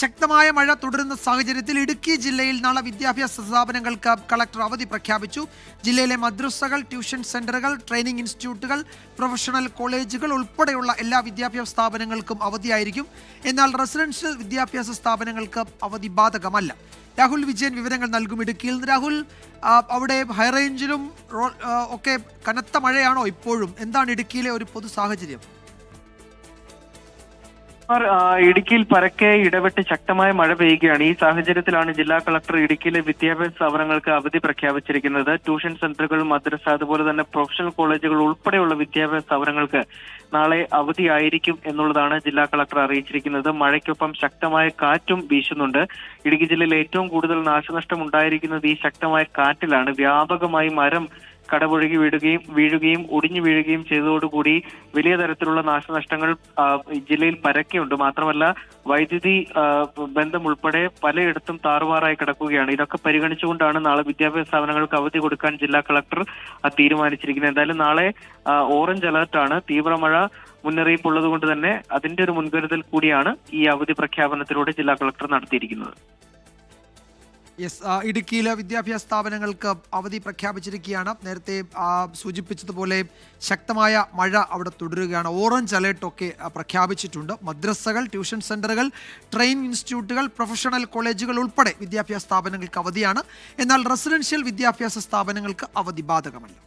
ശക്തമായ മഴ തുടരുന്ന സാഹചര്യത്തിൽ ഇടുക്കി ജില്ലയിൽ നാളെ വിദ്യാഭ്യാസ സ്ഥാപനങ്ങൾക്ക് കളക്ടർ അവധി പ്രഖ്യാപിച്ചു. ജില്ലയിലെ മദ്രസകൾ, ട്യൂഷൻ സെന്ററുകൾ, ട്രെയിനിംഗ് ഇൻസ്റ്റിറ്റ്യൂട്ടുകൾ, പ്രൊഫഷണൽ കോളേജുകൾ ഉൾപ്പെടെയുള്ള എല്ലാ വിദ്യാഭ്യാസ സ്ഥാപനങ്ങൾക്കും അവധിയായിരിക്കും. എന്നാൽ റെസിഡൻഷ്യൽ വിദ്യാഭ്യാസ സ്ഥാപനങ്ങൾക്ക് അവധി ബാധകമല്ല. രാഹുൽ വിജയൻ വിവരങ്ങൾ നൽകും ഇടുക്കിയിൽ നിന്ന്. രാഹുൽ, അവിടെ ഹൈറേഞ്ചിലും ഒക്കെ കനത്ത മഴയാണോ ഇപ്പോഴും? എന്താണ് ഇടുക്കിയിലെ ഒരു പൊതു സാഹചര്യം? ഇടുക്കിയിൽ പരക്കെ ഇടവിട്ട് ശക്തമായ മഴ പെയ്യുകയാണ്. ഈ സാഹചര്യത്തിലാണ് ജില്ലാ കളക്ടർ ഇടുക്കിയിലെ വിദ്യാഭ്യാസ സ്ഥാപനങ്ങൾക്ക് അവധി പ്രഖ്യാപിച്ചിരിക്കുന്നത്. ട്യൂഷൻ സെന്ററുകൾ, മദ്രസ, അതുപോലെ തന്നെ പ്രൊഫഷണൽ കോളേജുകൾ ഉൾപ്പെടെയുള്ള വിദ്യാഭ്യാസ സ്ഥാപനങ്ങൾക്ക് നാളെ അവധിയായിരിക്കും എന്നുള്ളതാണ് ജില്ലാ കളക്ടർ അറിയിച്ചിരിക്കുന്നത്. മഴയ്ക്കൊപ്പം ശക്തമായ കാറ്റും വീശുന്നുണ്ട്. ഇടുക്കി ജില്ലയിൽ ഏറ്റവും കൂടുതൽ നാശനഷ്ടം ഉണ്ടായിരിക്കുന്നത് ഈ ശക്തമായ കാറ്റിലാണ്. വ്യാപകമായി മരം കടപുഴകി വീഴുകയും ഒടിഞ്ഞു വീഴുകയും ചെയ്തതോടുകൂടി വലിയ തരത്തിലുള്ള നാശനഷ്ടങ്ങൾ ജില്ലയിൽ പരക്കെയുണ്ട്. മാത്രമല്ല വൈദ്യുതി ബന്ധം ഉൾപ്പെടെ പലയിടത്തും താറുമാറായി കിടക്കുകയാണ്. ഇതൊക്കെ പരിഗണിച്ചുകൊണ്ടാണ് നാളെ വിദ്യാഭ്യാസ സ്ഥാപനങ്ങൾക്ക് അവധി കൊടുക്കാൻ ജില്ലാ കളക്ടർ തീരുമാനിച്ചിരിക്കുന്നത്. എന്തായാലും നാളെ ഓറഞ്ച് അലർട്ടാണ്. തീവ്രമഴ മുന്നറിയിപ്പ് ഉള്ളത് കൊണ്ട് തന്നെ അതിന്റെ ഒരു മുൻകരുതൽ കൂടിയാണ് ഈ അവധി പ്രഖ്യാപനത്തിലൂടെ ജില്ലാ കളക്ടർ നടത്തിയിരിക്കുന്നത്. ഇടുക്കിയിലെ വിദ്യാഭ്യാസ സ്ഥാപനങ്ങൾക്ക് അവധി പ്രഖ്യാപിച്ചിരിക്കുകയാണ്. നേരത്തെ സൂചിപ്പിച്ചതുപോലെ ശക്തമായ മഴ അവിടെ തുടരുകയാണ്. ഓറഞ്ച് അലേർട്ടൊക്കെ പ്രഖ്യാപിച്ചിട്ടുണ്ട്. മദ്രസകൾ, ട്യൂഷൻ സെന്ററുകൾ, ട്രെയിനിംഗ് ഇൻസ്റ്റിറ്റ്യൂട്ടുകൾ, പ്രൊഫഷണൽ കോളേജുകൾ ഉൾപ്പെടെ വിദ്യാഭ്യാസ സ്ഥാപനങ്ങൾക്ക് അവധിയാണ്. എന്നാൽ റെസിഡൻഷ്യൽ വിദ്യാഭ്യാസ സ്ഥാപനങ്ങൾക്ക് അവധി ബാധകമല്ല.